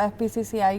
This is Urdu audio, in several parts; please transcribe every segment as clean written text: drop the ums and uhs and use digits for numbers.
FPCCI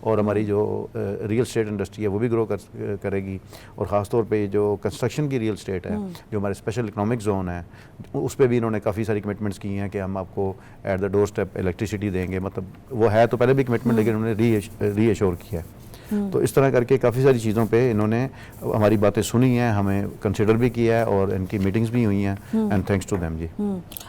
اور ہماری جو ریئل اسٹیٹ انڈسٹری ہے وہ بھی گرو کرے گی, اور خاص طور پہ جو کنسٹرکشن کی ریئل اسٹیٹ ہے جو ہمارے اسپیشل اکنامک زون ہے اس پہ بھی انہوں نے کافی ساری کمٹمنٹس کی ہیں کہ ہم آپ کو at the doorstep electricity دیں گے. مطلب وہ ہے تو پہلے بھی کمٹمنٹ, لیکن انہوں نے ری ایشور کیا ہے. تو اس طرح کر کے کافی ساری چیزوں پہ انہوں نے ہماری باتیں سنی ہیں, ہمیں کنسیڈر بھی کیا ہے, اور ان کی میٹنگز بھی ہوئی ہیں, اینڈ تھینکس ٹو دیم. جی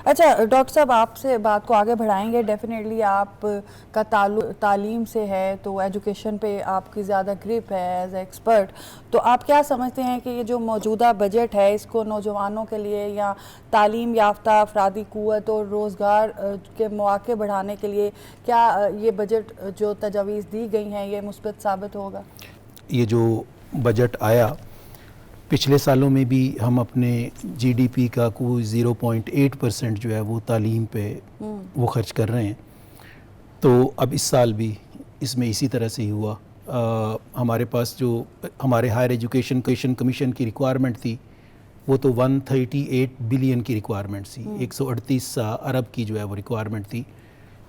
اچھا ڈاکٹر صاحب, آپ سے بات کو آگے بڑھائیں گے. ڈیفینیٹلی آپ کا تعلق تعلیم سے ہے تو ایجوکیشن پہ آپ کی زیادہ گرپ ہے ایز اے ایکسپرٹ. تو آپ کیا سمجھتے ہیں کہ یہ جو موجودہ بجٹ ہے اس کو نوجوانوں کے لیے یا تعلیم یافتہ افرادی قوت اور روزگار کے مواقع بڑھانے کے لیے کیا یہ بجٹ جو تجاویز دی گئی ہیں یہ مثبت ثابت ہوگا؟ یہ جو بجٹ آیا پچھلے سالوں میں بھی ہم اپنے جی ڈی پی کا کوئی 0.8% جو ہے وہ تعلیم پہ وہ خرچ کر رہے ہیں, تو اب اس سال بھی اس میں اسی طرح سے ہی ہوا. ہمارے پاس جو ہمارے ہائر ایجوکیشن کمیشن کی ریکوائرمنٹ تھی وہ تو 138 بلین کی ریکوائرمنٹ تھی, 138 ارب کی جو ہے وہ ریکوائرمنٹ تھی,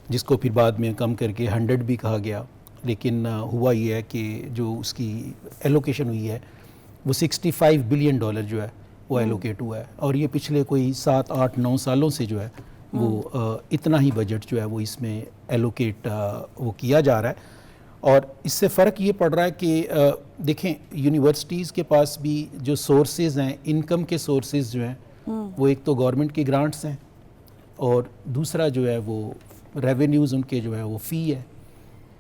جس کو پھر بعد میں کم کر کے 100 بھی کہا گیا. لیکن ہوا یہ ہے کہ جو اس کی ایلوکیشن ہوئی ہے وہ $65 بلین جو ہے وہ ایلوکیٹ ہوا ہے, اور یہ پچھلے کوئی 7, 8, 9 سالوں سے جو ہے وہ اتنا ہی بجٹ جو ہے وہ اس میں ایلوکیٹ وہ کیا جا رہا ہے. اور اس سے فرق یہ پڑ رہا ہے کہ دیکھیں یونیورسٹیز کے پاس بھی جو سورسز ہیں, انکم کے سورسز جو ہیں وہ ایک تو گورنمنٹ کی گرانٹس ہیں, اور دوسرا جو ہے وہ ریونیوز ان کے جو ہے وہ فی ہے.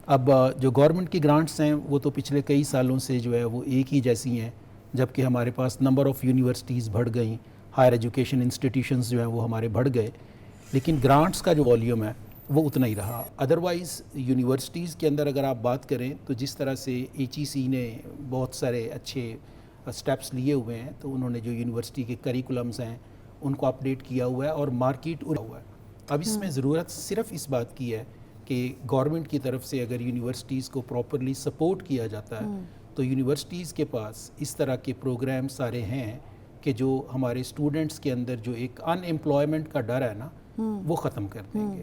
اب جو گورنمنٹ کی گرانٹس ہیں وہ تو پچھلے کئی سالوں سے جو ہے وہ ایک ہی جیسی ہیں, جبکہ ہمارے پاس نمبر آف یونیورسٹیز بڑھ گئیں, ہائر ایجوکیشن انسٹیٹیوشنز جو ہیں وہ ہمارے بڑھ گئے, لیکن گرانٹس کا جو والیوم ہے وہ اتنا ہی رہا. ادروائز یونیورسٹیز کے اندر اگر آپ بات کریں تو جس طرح سے HEC نے بہت سارے اچھے سٹیپس لیے ہوئے ہیں, تو انہوں نے جو یونیورسٹی کے کریکولمز ہیں ان کو اپڈیٹ کیا ہوا ہے اور مارکیٹ ہوا ہے. اب اس میں ضرورت صرف اس بات کی ہے کہ گورنمنٹ کی طرف سے اگر یونیورسٹیز کو پراپرلی سپورٹ کیا جاتا ہے تو یونیورسٹیز کے پاس اس طرح کے پروگرام سارے ہیں کہ جو ہمارے اسٹوڈنٹس کے اندر جو ایک ان ایمپلائمنٹ کا ڈر ہے نا وہ ختم کر دیں گے.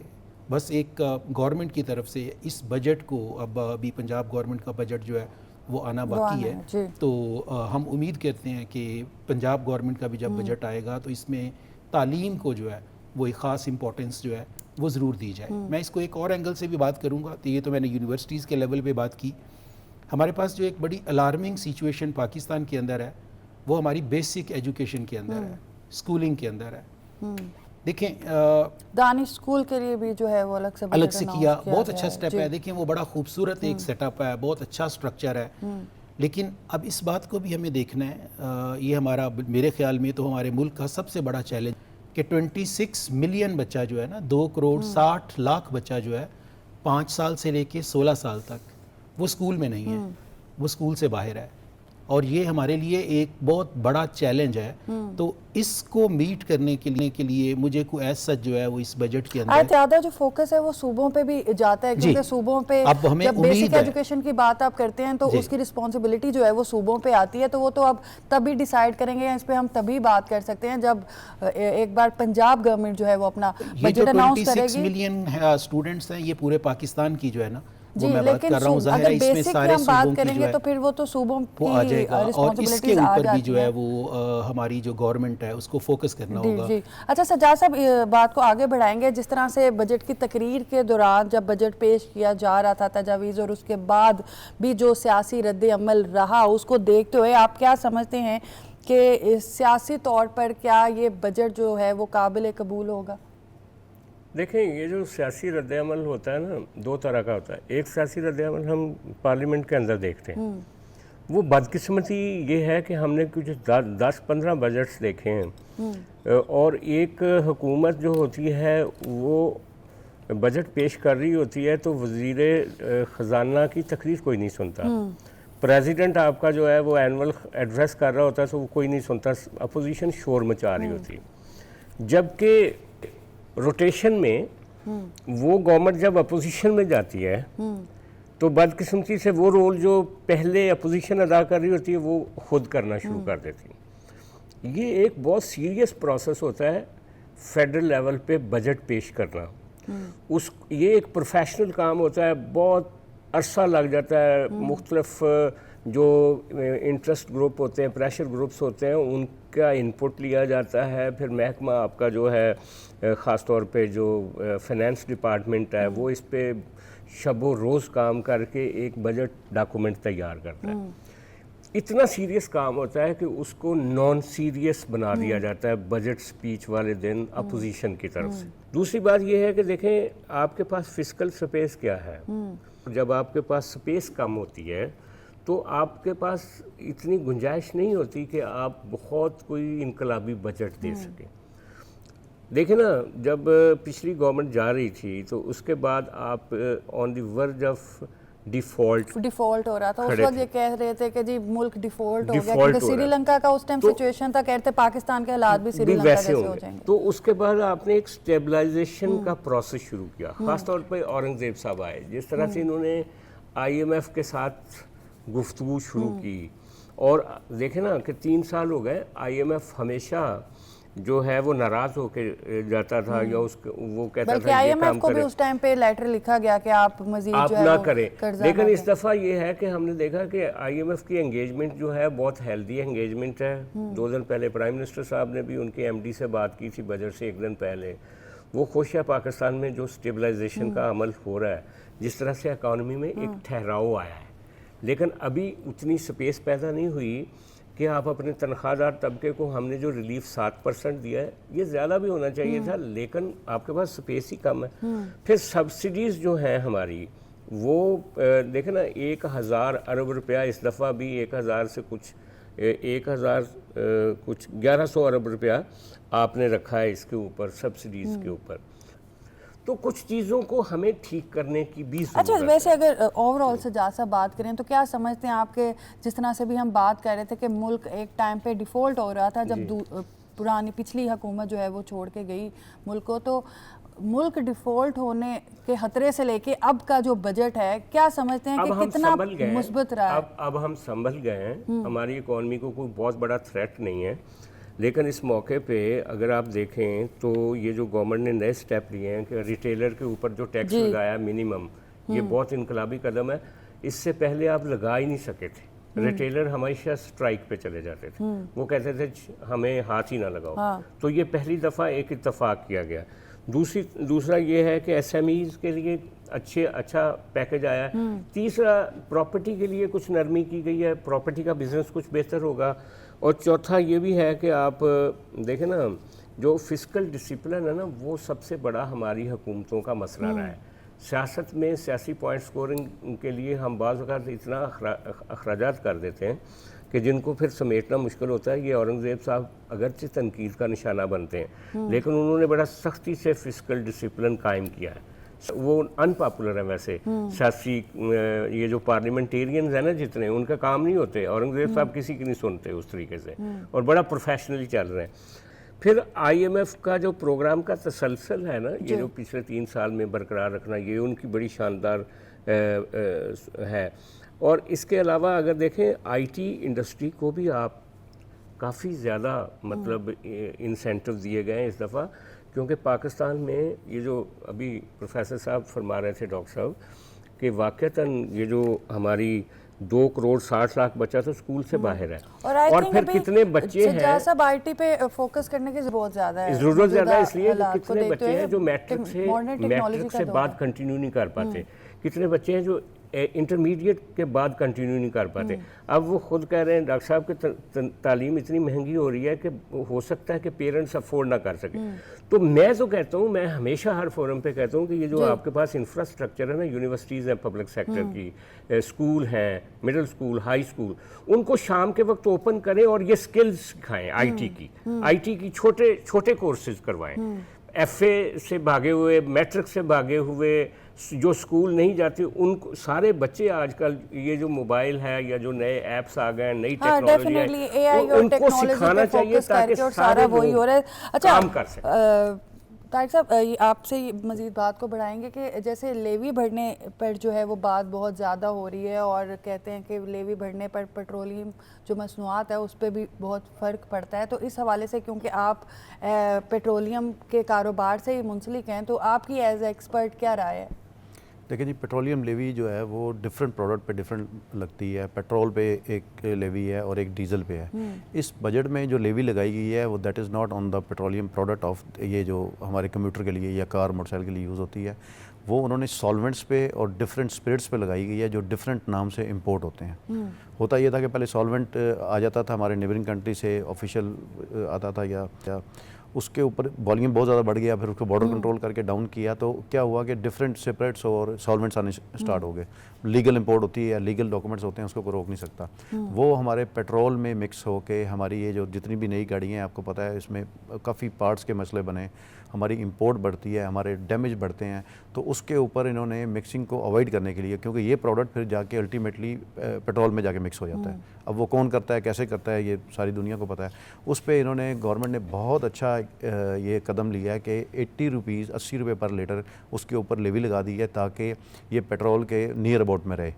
بس ایک گورنمنٹ کی طرف سے اس بجٹ کو, اب ابھی پنجاب گورنمنٹ کا بجٹ جو ہے وہ آنا باقی ہے, تو ہم امید کرتے ہیں کہ پنجاب گورنمنٹ کا بھی جب بجٹ آئے گا تو اس میں تعلیم کو جو ہے وہ ایک خاص امپورٹنس جو ہے وہ ضرور دی جائے. میں اس کو ایک اور اینگل سے بھی بات کروں گا, تو یہ تو میں نے یونیورسٹیز کے لیول پہ بات کی. ہمارے پاس جو ایک بڑی الارمنگ سچویشن پاکستان کے اندر ہے وہ ہماری بیسک ایجوکیشن کے اندر ہے, اسکولنگ کے اندر ہے. دیکھیں دانش اسکول کے لیے بھی جو ہے وہ الگ سے کیا, بہت اچھا سٹیپ ہے. دیکھیں وہ بڑا خوبصورت ایک سیٹ اپ ہے, بہت اچھا سٹرکچر ہے, لیکن اب اس بات کو بھی ہمیں دیکھنا ہے. یہ ہمارا, میرے خیال میں تو ہمارے ملک کا سب سے بڑا چیلنج کہ 26 ملین بچہ جو ہے نا, 2 کروڑ 60 لاکھ بچہ جو ہے 5 سال سے لے کے 16 سال تک وہ اسکول میں نہیں ہے, وہ اسکول سے باہر ہے, اور یہ ہمارے لیے ایک بہت بڑا چیلنج ہے. تو اس کو میٹ کرنے کے لیے مجھے کوئی ایسا جو ہے وہ اس بجٹ کے اندر زیادہ جو فوکس ہے وہ صوبوں پہ بھی جاتا ہے, کیونکہ صوبوں پہ جب بیسک ایجوکیشن کی بات آپ کرتے ہیں تو اس کی رسپانسبلٹی جو ہے وہ صوبوں پہ آتی ہے. تو وہ تو اب تبھی ڈیسائیڈ کریں گے, اس پہ ہم تبھی بات کر سکتے ہیں جب ایک بار پنجاب گورنمنٹ جو ہے وہ اپنا بجٹ اناؤنس کرے گی. 26 ملین اسٹوڈنٹس ہیں, یہ پورے پاکستان کی جو ہے نا جی, لیکن اگر بیسک کی ہم بات کریں گے تو پھر وہ تو صوبوں کی رسپانسبلٹیز آ جاتی ہیں, اور اس کے اوپر بھی جو ہے وہ ہماری جو گورنمنٹ ہے اس کو فوکس کرنا ہوگا. جی اچھا سجاد صاحب, بات کو آگے بڑھائیں گے. جس طرح سے بجٹ کی تقریر کے دوران جب بجٹ پیش کیا جا رہا تھا تجاویز, اور اس کے بعد بھی جو سیاسی رد عمل رہا, اس کو دیکھتے ہوئے آپ کیا سمجھتے ہیں کہ سیاسی طور پر کیا یہ بجٹ جو ہے وہ قابل قبول ہوگا؟ دیکھیں یہ جو سیاسی رد عمل ہوتا ہے نا, 2 طرح کا ہوتا ہے. ایک سیاسی رد عمل ہم پارلیمنٹ کے اندر دیکھتے ہیں, وہ بدقسمتی یہ ہے کہ ہم نے کچھ 10-15 بجٹس دیکھے ہیں, اور ایک حکومت جو ہوتی ہے وہ بجٹ پیش کر رہی ہوتی ہے تو وزیر خزانہ کی تقریر کوئی نہیں سنتا. پریزیڈنٹ آپ کا جو ہے وہ اینول ایڈریس کر رہا ہوتا ہے تو وہ کوئی نہیں سنتا, اپوزیشن شور مچا رہی ہوتی. جبکہ روٹیشن میں وہ گورنمنٹ جب اپوزیشن میں جاتی ہے تو بدقسمتی سے وہ رول جو پہلے اپوزیشن ادا کر رہی ہوتی ہے وہ خود کرنا شروع کر دیتی. یہ ایک بہت سیریس پروسیس ہوتا ہے فیڈرل لیول پہ بجٹ پیش کرنا. یہ ایک پروفیشنل کام ہوتا ہے, بہت عرصہ لگ جاتا ہے. مختلف جو انٹرسٹ گروپ ہوتے ہیں, پریشر گروپس ہوتے ہیں, ان کا انپٹ لیا جاتا ہے. پھر محکمہ آپ کا جو ہے خاص طور پہ جو فائنانس ڈپارٹمنٹ ہے وہ اس پہ شب و روز کام کر کے ایک بجٹ ڈاکومنٹ تیار کرتا ہے. اتنا سیریس کام ہوتا ہے کہ اس کو نان سیریس بنا دیا جاتا ہے بجٹ سپیچ والے دن اپوزیشن کی طرف سے. دوسری بات یہ ہے کہ دیکھیں آپ کے پاس فسکل سپیس کیا ہے. جب آپ کے پاس سپیس کم ہوتی ہے تو آپ کے پاس اتنی گنجائش نہیں ہوتی کہ آپ بہت کوئی انقلابی بجٹ دے سکیں. دیکھیں نا, جب پچھلی گورنمنٹ جا رہی تھی تو اس کے بعد آپ آن دی ورج آف ڈیفالٹ ہو رہا تھا. اس وقت یہ کہہ رہے تھے کہ جی ملک ڈیفالٹ ہو گیا, کیونکہ سری لنکا کا اس ٹائم سچویشن تھا, کہتے پاکستان کے حالات بھی سری لنکا جیسے ہو جائیں گے. تو اس کے بعد آپ نے ایک سٹیبلائزیشن کا پروسیس شروع کیا. خاص طور پہ اورنگزیب صاحب آئے, جس طرح سے انہوں نے آئی ایم ایف کے ساتھ گفتگو شروع کی. اور دیکھیں نا کہ 3 سال ہو گئے, آئی ایم ایف ہمیشہ جو ہے وہ ناراض ہو کے جاتا تھا, یا وہ کہتا تھا بلکہ آئی ایم ایف کو بھی اس ٹائم پہ لیٹر لکھا گیا کہ آپ مزید جو ہے نہ کریں. لیکن اس دفعہ یہ ہے کہ ہم نے دیکھا کہ آئی ایم ایف کی انگیجمنٹ جو ہے بہت ہیلدی انگیجمنٹ ہے. 2 دن پہلے پرائم منسٹر صاحب نے بھی ان کے ایم ڈی سے بات کی تھی بجٹ سے 1 دن پہلے. وہ خوش ہے پاکستان میں جو سٹیبلائزیشن کا عمل ہو رہا ہے, جس طرح سے اکانومی میں ایک ٹھہراؤ آیا ہے. لیکن ابھی اتنی سپیس پیدا نہیں ہوئی کہ آپ اپنے تنخواہ دار طبقے کو, ہم نے جو ریلیف 7% دیا ہے یہ زیادہ بھی ہونا چاہیے تھا, لیکن آپ کے پاس سپیس ہی کم ہے. پھر سبسڈیز جو ہیں ہماری وہ دیکھیں نا 1000 ارب روپیہ اس دفعہ بھی 1000 سے کچھ 1100 ارب روپیہ آپ نے رکھا ہے اس کے اوپر, سبسڈیز کے اوپر. تو کچھ چیزوں کو ہمیں ٹھیک کرنے کی بھی ضرورت ہے. اچھا, ویسے اگر اوور آل سے جا بات کریں تو کیا سمجھتے ہیں آپ کے, جس طرح سے بھی ہم بات کر رہے تھے کہ ملک ایک ٹائم پہ ڈیفالٹ ہو رہا تھا جب پچھلی حکومت جو ہے وہ چھوڑ کے گئی ملک کو, تو ملک ڈیفالٹ ہونے کے خطرے سے لے کے اب کا جو بجٹ ہے, کیا سمجھتے ہیں کہ کتنا مثبت رہا ہے؟ اب ہم سنبھل گئے ہیں, ہماری اکانومی کو کوئی بہت بڑا تھریٹ نہیں ہے. لیکن اس موقع پہ اگر آپ دیکھیں تو یہ جو گورنمنٹ نے نئے سٹیپ لیے ہیں کہ ریٹیلر کے اوپر جو ٹیکس لگایا منیمم, یہ بہت انقلابی قدم ہے. اس سے پہلے آپ لگا ہی نہیں سکے تھے. ریٹیلر ہمیشہ سٹرائک پہ چلے جاتے تھے, وہ کہتے تھے ہمیں ہاتھ ہی نہ لگاؤ. تو یہ پہلی دفعہ ایک اتفاق کیا گیا. دوسرا یہ ہے کہ ایس ایم ایز کے لیے اچھا پیکج آیا ہے. تیسرا پراپرٹی کے لیے کچھ نرمی کی گئی ہے, پراپرٹی کا بزنس کچھ بہتر ہوگا. اور چوتھا یہ بھی ہے کہ آپ دیکھیں نا, جو فسکل ڈسپلن ہے نا, وہ سب سے بڑا ہماری حکومتوں کا مسئلہ رہا ہے. سیاست میں سیاسی پوائنٹ سکورنگ کے لیے ہم بعض اوقات اتنا اخراجات کر دیتے ہیں کہ جن کو پھر سمیٹنا مشکل ہوتا ہے. یہ اورنگزیب صاحب اگرچہ تنقید کا نشانہ بنتے ہیں, لیکن انہوں نے بڑا سختی سے فسکل ڈسپلن قائم کیا ہے. وہ ان پاپولر ہیں ویسے سیاسی, یہ جو پارلیمنٹیرینز ہیں نا جتنے, ان کا کام نہیں ہوتے. اورنگزیب صاحب کسی کی نہیں سنتے اس طریقے سے, اور بڑا پروفیشنلی چل رہے ہیں. پھر آئی ایم ایف کا جو پروگرام کا تسلسل ہے نا, یہ جو پچھلے 3 سال میں برقرار رکھنا, یہ ان کی بڑی شاندار ہے. اور اس کے علاوہ اگر دیکھیں آئی ٹی انڈسٹری کو بھی آپ کافی زیادہ مطلب انسینٹو دیے گئے ہیں اس دفعہ, کیونکہ پاکستان میں یہ جو ابھی پروفیسر صاحب فرما رہے تھے, ڈاکٹر صاحب, کہ واقعتاً یہ جو ہماری 2 کروڑ 60 لاکھ بچہ تو اسکول سے باہر ہے. اور پھر کتنے بچے ہیں, سب آئی ٹی پہ فوکس کرنے کی ضرورت زیادہ ہے. ضرورت زیادہ ہے اس لیے کہ کتنے بچے ہیں جو میٹرک سے بعد کنٹینیو نہیں کر پاتے, کتنے بچے ہیں جو انٹرمیڈیٹ کے بعد کنٹینیو نہیں کر پاتے. اب وہ خود کہہ رہے ہیں ڈاکٹر صاحب کہ تعلیم اتنی مہنگی ہو رہی ہے کہ ہو سکتا ہے کہ پیرنٹس افورڈ نہ کر سکیں. تو میں تو کہتا ہوں, میں ہمیشہ ہر فورم پہ کہتا ہوں کہ یہ جو آپ کے پاس انفراسٹرکچر ہے نا, یونیورسٹیز ہیں پبلک سیکٹر کی, اسکول ہیں, مڈل اسکول, ہائی اسکول, ان کو شام کے وقت اوپن کریں اور یہ سکلز سکھائیں. آئی ٹی کی چھوٹے کورسز کروائیں. ایف اے سے بھاگے ہوئے, میٹرک سے بھاگے ہوئے جو اسکول نہیں جاتے, ان کو سارے بچے آج کل یہ جو موبائل ہے یا جو نئے ایپس آ گئے, نئی ٹیکنالوجی ہے, ان کو سکھانا چاہیے تاکہ سارے لوگ کام کر سکیں. طارق صاحب, آپ سے مزید بات کو بڑھائیں گے کہ جیسے لیوی بڑھنے پر جو ہے وہ بات بہت زیادہ ہو رہی ہے, اور کہتے ہیں کہ لیوی بڑھنے پر پیٹرولیم جو مصنوعات ہے اس پہ بھی بہت فرق پڑتا ہے. تو اس حوالے سے کیونکہ آپ پیٹرولیم کے کاروبار سے ہی منسلک ہیں, تو آپ کی ایز اے ایکسپرٹ کیا رائے ہے؟ دیکھیں جی پیٹرولیم لیوی جو ہے وہ ڈفرینٹ پروڈکٹ پہ ڈفرینٹ لگتی ہے. پیٹرول پہ ایک لیوی ہے اور ایک ڈیزل پہ ہے. اس بجٹ میں جو لیوی لگائی گئی ہے وہ that is not on the petroleum product of یہ جو ہمارے کمپیوٹر کے لیے یا کار موٹر سائیکل کے لیے یوز ہوتی ہے, وہ انہوں نے سالوینٹس پہ اور ڈفرینٹ اسپرٹس پہ لگائی گئی ہے جو ڈفرینٹ نام سے امپورٹ ہوتے ہیں. ہوتا یہ تھا کہ پہلے سالوینٹ آ جاتا تھا ہمارے نیبرنگ کنٹری سے آفیشیل آتا تھا یا اس کے اوپر والیوم بہت زیادہ بڑھ گیا, پھر اس کو بارڈر کنٹرول کر کے ڈاؤن کیا تو کیا ہوا کہ ڈفرینٹ سپریٹس اور سالوینٹس آنے اسٹارٹ ہو گئے. لیگل امپورٹ ہوتی ہے, لیگل ڈاکومنٹس ہوتے ہیں, اس کو کوئی روک نہیں سکتا. وہ ہمارے پیٹرول میں مکس ہو کے ہماری یہ جو جتنی بھی نئی گاڑیاں ہیں آپ کو پتہ ہے اس میں کافی پارٹس کے مسئلے بنے, ہماری امپورٹ بڑھتی ہے, ہمارے ڈیمیج بڑھتے ہیں. تو اس کے اوپر انہوں نے مکسنگ کو اوائڈ کرنے کے لیے, کیونکہ یہ پروڈکٹ پھر جا کے الٹیمیٹلی پیٹرول میں جا کے مکس ہو جاتا ہے. اب وہ کون کرتا ہے, کیسے کرتا ہے, یہ ساری دنیا کو پتہ ہے. اس پہ انہوں نے گورنمنٹ نے بہت اچھا یہ قدم لیا ہے کہ 80 روپیز 80 روپے پر لیٹر اس کے اوپر لیوی لگا دی ہے تاکہ یہ پیٹرول کے نیئر اباؤٹ میں رہے.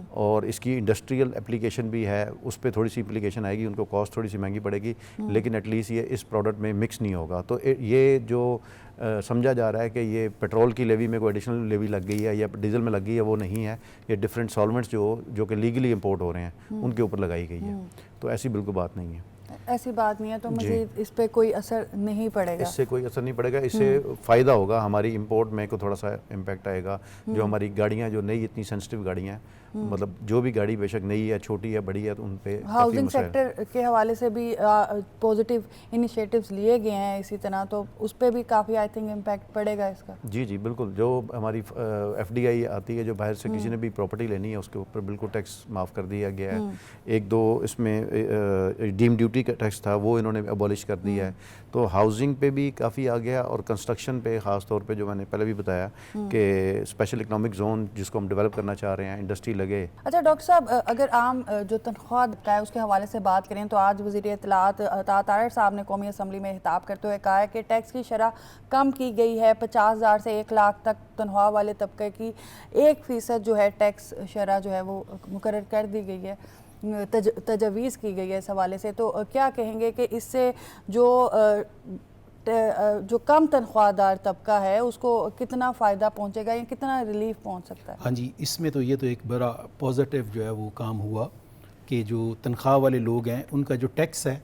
اور اس کی انڈسٹریل اپلیکیشن بھی ہے, اس پہ تھوڑی سی اپلیکیشن آئے گی, ان کو کاسٹ تھوڑی سی مہنگی پڑے گی, لیکن ایٹ لیسٹ یہ اس پروڈکٹ میں مکس نہیں ہوگا. تو یہ جو سمجھا جا رہا ہے کہ یہ پیٹرول کی لیوی میں کوئی ایڈیشنل لیوی لگ گئی ہے یا ڈیزل میں لگ گئی ہے, وہ نہیں ہے. یہ ڈفرینٹ سالوینٹس جو کہ لیگلی امپورٹ ہو رہے ہیں ان کے اوپر لگائی گئی ہے. تو ایسی بالکل بات نہیں ہے, ایسی بات نہیں ہے. تو مزید اس پہ کوئی اثر نہیں پڑے گا, اس سے کوئی اثر نہیں پڑے گا. اس سے فائدہ ہوگا, ہماری امپورٹ میں کو تھوڑا سا امپیکٹ آئے گا. جو ہماری گاڑیاں جو نئی اتنی سینسٹیو گاڑیاں ہیں, مطلب جو بھی گاڑی بے شک نئی ہے, چھوٹی ہے, بڑی ہے, تو ان پہ ہاؤسنگ سیکٹر کے حوالے سے بھی پازیٹیو انیشیٹوز لیے گئے ہیں اسی طرح, تو اس پہ بھی کافی آئی تھنک امپیکٹ پڑے گا اس کا. جی بالکل. جو ہماری ایف ڈی آئی آتی ہے, جو باہر سے کسی نے بھی پراپرٹی لینی ہے, اس کے اوپر بالکل ٹیکس معاف کر دیا گیا ہے. 1-2 اس میں ڈیم ڈیوٹی کا ٹیکس تھا, وہ انہوں نے ابالش کر دیا ہے. تو ہاؤسنگ پہ بھی کافی آ گیا, اور کنسٹرکشن پہ خاص طور پہ جو میں نے پہلے بھی بتایا کہ اسپیشل اکنامک زون جس کو ہم ڈیولپ کرنا چاہ رہے ہیں, انڈسٹری لگے. اچھا ڈاکٹر صاحب, اگر عام جو تنخواہ کا ہے اس کے حوالے سے بات کریں تو آج وزیر اطلاعات عطا طاہر صاحب نے قومی اسمبلی میں خطاب کرتے ہوئے کہا ہے کہ ٹیکس کی شرح کم کی گئی ہے. 50,000 سے 1 لاکھ تک تنخواہ والے طبقے کی 1% جو ہے ٹیکس شرح جو ہے وہ مقرر کر دی گئی ہے, تجویز کی گئی ہے اس حوالے سے. تو کیا کہیں گے کہ اس سے جو کم تنخواہ دار طبقہ ہے اس کو کتنا فائدہ پہنچے گا یا کتنا ریلیف پہنچ سکتا ہے؟ ہاں جی, اس میں تو یہ تو ایک بڑا پازیٹیو جو ہے وہ کام ہوا کہ جو تنخواہ والے لوگ ہیں ان کا جو ٹیکس ہے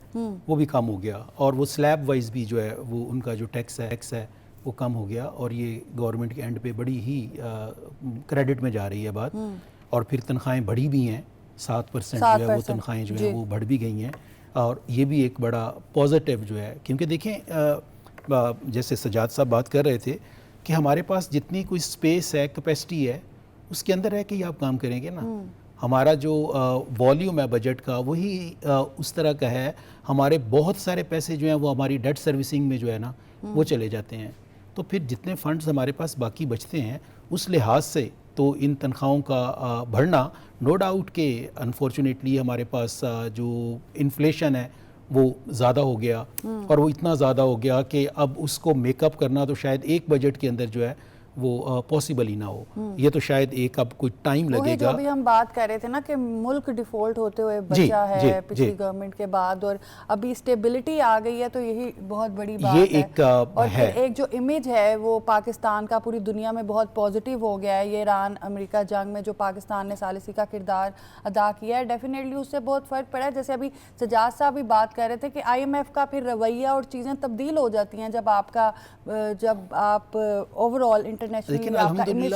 وہ بھی کم ہو گیا, اور وہ سلیب وائز بھی جو ہے وہ ان کا جو ٹیکس ہے وہ کم ہو گیا. اور یہ گورنمنٹ کے اینڈ پہ بڑی ہی کریڈٹ میں جا رہی ہے بات. اور پھر تنخواہیں بڑھی بھی ہیں, 7% جو ہے وہ تنخواہیں جو ہیں وہ بڑھ بھی گئی ہیں. اور یہ بھی ایک بڑا پازیٹیو جو ہے, کیونکہ دیکھیں جیسے سجاد صاحب بات کر رہے تھے کہ ہمارے پاس جتنی کوئی سپیس ہے, کیپیسٹی ہے, اس کے اندر ہے کہ یہ آپ کام کریں گے نا. ہمارا جو والیوم ہے بجٹ کا وہی اس طرح کا ہے. ہمارے بہت سارے پیسے جو ہیں وہ ہماری ڈیٹ سروسنگ میں جو ہے نا وہ چلے جاتے ہیں. تو پھر جتنے فنڈز ہمارے پاس باقی بچتے ہیں اس لحاظ سے تو ان تنخواہوں کا بڑھنا نو ڈاؤٹ کہ انفارچونیٹلی ہمارے پاس جو انفلیشن ہے وہ زیادہ ہو گیا, اور وہ اتنا زیادہ ہو گیا کہ اب اس کو میک اپ کرنا تو شاید ایک بجٹ کے اندر جو ہے وہ پاسبل ہی نہ ہو. یہ تو شاید ایک اب کچھ ٹائم لگے گا. جو ابھی ہم بات کر رہے تھے نا کہ ملک ڈیفالٹ ہوتے ہوئے بچا ہے پچھلی گورنمنٹ کے بعد, اور ابھی اسٹیبلٹی آ گئی ہے, تو یہی بہت بڑی بات ہے. اور ایک جو امیج ہے وہ پاکستان کا پوری دنیا میں بہت پازیٹیو ہو گیا ہے. یہ ایران امریکہ جنگ میں جو پاکستان نے ثالثی کا کردار ادا کیا ہے, ڈیفینیٹلی اس سے بہت فرق پڑا ہے. جیسے ابھی سجاد صاحب بھی بات کر رہے تھے کہ IMF کا پھر رویہ اور چیزیں تبدیل ہو جاتی ہیں جب آپ اوور آل لیکن الحمدللہ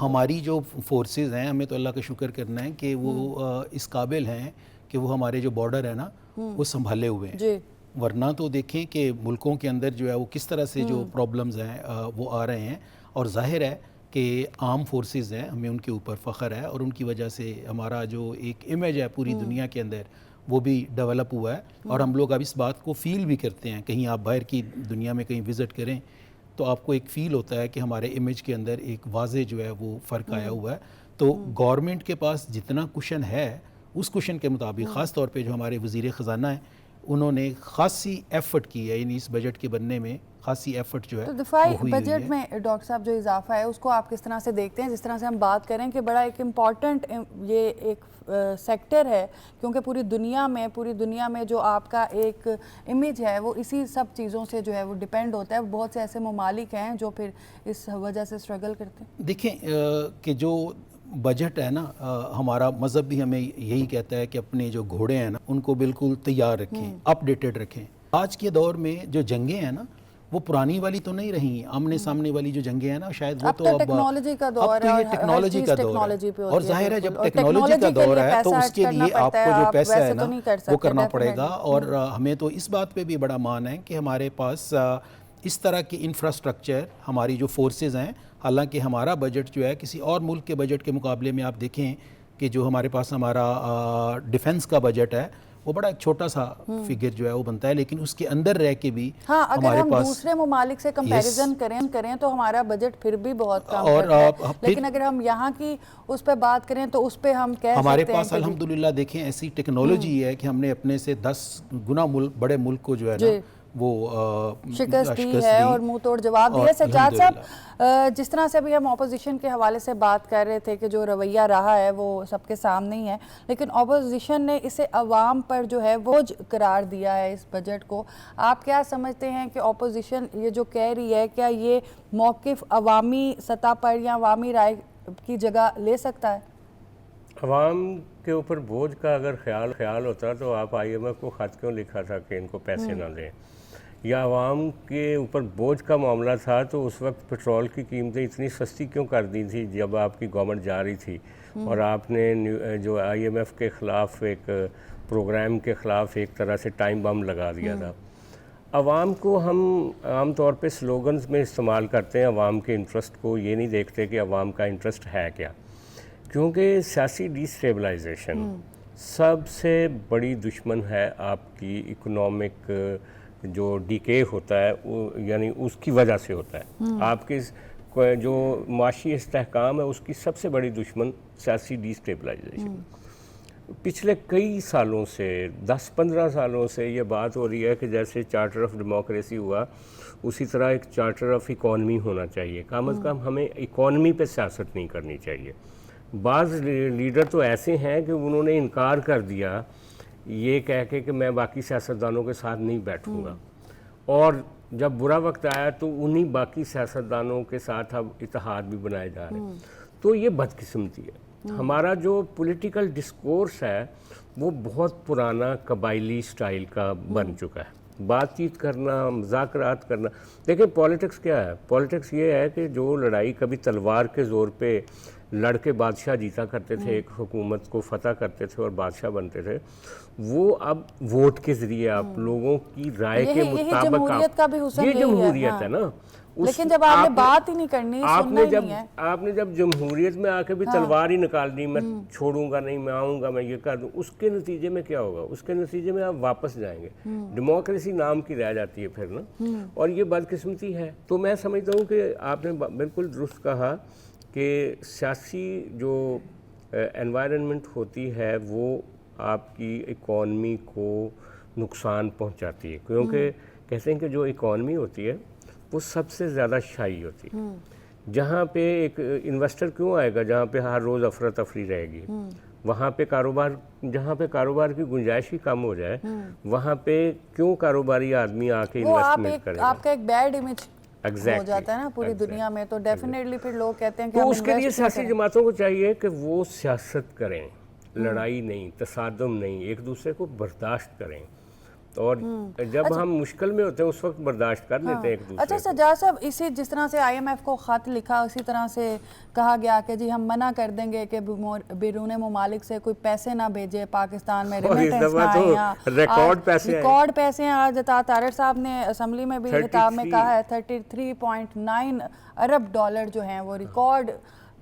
ہماری جو فورسز ہیں, ہمیں تو اللہ کا شکر کرنا ہے کہ وہ اس قابل ہیں کہ وہ ہمارے جو بارڈر ہے نا وہ سنبھالے ہوئے ہیں. ورنہ تو دیکھیں کہ ملکوں کے اندر جو ہے وہ کس طرح سے جو پرابلمز ہیں وہ آ رہے ہیں. اور ظاہر ہے کہ عام فورسز ہیں, ہمیں ان کے اوپر فخر ہے, اور ان کی وجہ سے ہمارا جو ایک امیج ہے پوری دنیا کے اندر وہ بھی ڈیولپ ہوا ہے. اور ہم لوگ اب اس بات کو فیل بھی کرتے ہیں. کہیں آپ باہر کی دنیا میں کہیں وزٹ کریں تو آپ کو ایک فیل ہوتا ہے کہ ہمارے امیج کے اندر ایک واضح جو ہے وہ فرق آیا ہوا ہے. تو گورنمنٹ کے پاس جتنا کشن ہے اس کشن کے مطابق, خاص طور پہ جو ہمارے وزیر خزانہ ہیں انہوں نے خاصی ایفرٹ کی ہے، یعنی اس بجٹ کے بننے میں خاصی ایفرٹ جو ہے تو دفاعی وہ ہوئی بجٹ ہے۔ میں ڈاکٹر صاحب جو اضافہ ہے اس کو آپ کس طرح سے دیکھتے ہیں؟ جس طرح سے ہم بات کریں کہ بڑا ایک امپورٹنٹ یہ ایک سیکٹر ہے، کیونکہ پوری دنیا میں جو آپ کا ایک امیج ہے وہ اسی سب چیزوں سے جو ہے وہ ڈیپینڈ ہوتا ہے. بہت سے ایسے ممالک ہیں جو پھر اس وجہ سے اسٹرگل کرتے ہیں. دیکھیں کہ جو بجٹ ہے نا، ہمارا مذہب بھی ہمیں یہی کہتا ہے کہ اپنے جو گھوڑے ہیں نا ان کو بالکل تیار رکھیں، اپ ڈیٹڈ رکھیں. آج کے دور میں جو جنگیں ہیں نا وہ پرانی والی تو نہیں رہی، آمنے سامنے والی جو جنگیں ہیں نا شاید وہ تو اب ٹیکنالوجی کا دور اب تو یہ ٹیکنالوجی کا دور ہے، اور ظاہر ہے جب ٹیکنالوجی کا دور ہے تو اس کے لیے آپ کو جو پیسہ ہے نا وہ کرنا پڑے گا. اور ہمیں تو اس بات پہ بھی بڑا مان ہے کہ ہمارے پاس اس طرح کی انفراسٹرکچر، ہماری جو فورسز ہیں، حالانکہ ہمارا بجٹ جو ہے کسی اور ملک کے بجٹ کے مقابلے میں آپ دیکھیں کہ جو ہمارے پاس ہمارا ڈیفنس کا بجٹ ہے وہ بڑا ایک چھوٹا سا فگر جو ہے وہ بنتا ہے، لیکن اس کے اندر رہ کے بھی اگر ہم دوسرے ممالک سے کمپیریزن کریں تو ہمارا بجٹ پھر بھی بہت کم ہے، لیکن اگر ہم یہاں کی اس پہ بات کریں تو اس پہ ہم کہہ سکتے ہیں ہمارے پاس الحمدللہ دیکھیں ایسی ٹیکنالوجی ہے کہ ہم نے اپنے سے 10 گنا بڑے ملک کو جو ہے نا وہ شکست دی ہے اور منہ توڑ جواب دیا. سجاد صاحب، جس طرح سے ابھی ہم اپوزیشن کے حوالے سے بات کر رہے تھے کہ جو رویہ رہا ہے وہ سب کے سامنے ہی ہے، لیکن اپوزیشن نے اسے عوام پر جو ہے بوجھ قرار دیا ہے اس بجٹ کو. آپ کیا سمجھتے ہیں کہ اپوزیشن یہ جو کہہ رہی ہے کیا یہ موقف عوامی سطح پر یا عوامی رائے کی جگہ لے سکتا ہے؟ عوام کے اوپر بوجھ کا اگر خیال ہوتا تو آپ IMF کو خط کیوں لکھا تھا کہ ان کو پیسے نہ دیں؟ یا عوام کے اوپر بوجھ کا معاملہ تھا تو اس وقت پیٹرول کی قیمتیں اتنی سستی کیوں کر دی تھی جب آپ کی گورنمنٹ جا رہی تھی اور آپ نے جو IMF کے خلاف ایک پروگرام کے خلاف ایک طرح سے ٹائم بم لگا دیا تھا؟ عوام کو ہم عام طور پہ سلوگنز میں استعمال کرتے ہیں، عوام کے انٹرسٹ کو یہ نہیں دیکھتے کہ عوام کا انٹرسٹ ہے کیا، کیونکہ سیاسی ڈی اسٹیبلائزیشن سب سے بڑی دشمن ہے آپ کی اکنامک جو ڈیکے ہوتا ہے، یعنی اس کی وجہ سے ہوتا ہے. آپ کے جو معاشی استحکام ہے اس کی سب سے بڑی دشمن سیاسی ڈی اسٹیبلائزیشن. پچھلے کئی سالوں سے 10-15 سالوں سے یہ بات ہو رہی ہے کہ جیسے چارٹر آف ڈیموکریسی ہوا اسی طرح ایک چارٹر آف اکانومی ہونا چاہیے. کم از کم ہمیں اکانومی پہ سیاست نہیں کرنی چاہیے. بعض لیڈر تو ایسے ہیں کہ انہوں نے انکار کر دیا یہ کہہ کے کہ میں باقی سیاستدانوں کے ساتھ نہیں بیٹھوں گا، اور جب برا وقت آیا تو انہی باقی سیاستدانوں کے ساتھ اب اتحاد بھی بنائے جا رہے ہیں. تو یہ بدقسمتی ہے. ہمارا جو پولیٹیکل ڈسکورس ہے وہ بہت پرانا قبائلی سٹائل کا بن چکا ہے. بات چیت کرنا، مذاکرات کرنا، دیکھیں پولیٹکس کیا ہے؟ پولیٹکس یہ ہے کہ جو لڑائی کبھی تلوار کے زور پہ لڑ کے بادشاہ جیتا کرتے تھے، ایک حکومت کو فتح کرتے تھے اور بادشاہ بنتے تھے، وہ اب ووٹ کے ذریعے آپ لوگوں کی رائے کے مطابق جمہوریت کا بھی حسن یہ جمہوریت ہے نا. لیکن جب آپ نے بات ہی نہیں کرنی، سننا ہی نہیں ہے. آپ نے جب جمہوریت میں آ کے بھی تلوار ہی نکال دی، میں چھوڑوں گا نہیں، میں آؤں گا، میں یہ کر دوں، اس کے نتیجے میں کیا ہوگا؟ اس کے نتیجے میں آپ واپس جائیں گے. ڈیموکریسی نام کی رہ جاتی ہے پھر نا، اور یہ بدقسمتی ہے. تو میں سمجھتا ہوں کہ آپ نے بالکل درست کہا کہ سیاسی جو انوائرنمنٹ ہوتی ہے وہ آپ کی اکانومی کو نقصان پہنچاتی ہے، کیونکہ کہتے ہیں کہ جو اکانومی ہوتی ہے وہ سب سے زیادہ شائع ہوتی ہے. جہاں پہ ایک انویسٹر کیوں آئے گا جہاں پہ ہر روز افراتفری رہے گی؟ وہاں پہ جہاں پہ کاروبار کی گنجائش ہی کم ہو جائے وہاں پہ کیوں کاروباری آدمی آ کے انویسٹمنٹ کرے گا؟ آپ کا ایک بیڈ امیج ہو جاتا ہے نا پوری دنیا میں، تو ڈیفینیٹلی پھر لوگ کہتے ہیں کہ تو اس کے لیے سیاسی جماعتوں کو چاہیے کہ وہ سیاست کریں، لڑائی نہیں، تصادم نہیں، ایک دوسرے کو برداشت کریں. اور جب ہم مشکل میں ہوتے ہیں اس وقت برداشت کر لیتے ہیں ایک دوسرے. اچھا سجاد صاحب، اسی جس طرح سے IMF کو خط لکھا اسی طرح سے کہا گیا کہ جی ہم منع کر دیں گے کہ بیرون ممالک سے کوئی پیسے نہ بھیجے پاکستان میں، ریمیٹنس نہ آئیں. ریکارڈ پیسے ہیں. آج عطا طاہر صاحب نے اسمبلی میں بھی خطاب میں کہا ہے 33.9 ارب ڈالر جو ہیں وہ ریکارڈ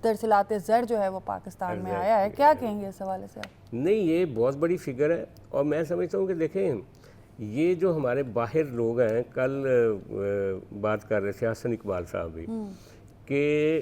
ترسیلات زر جو ہے وہ پاکستان میں آیا ہے. کیا کہیں گے اس حوالے سے آپ؟ نہیں، یہ بہت بڑی فگر ہے، اور میں سمجھتا ہوں کہ دیکھیں یہ جو ہمارے باہر لوگ ہیں، کل بات کر رہے تھے حسن اقبال صاحب بھی، کہ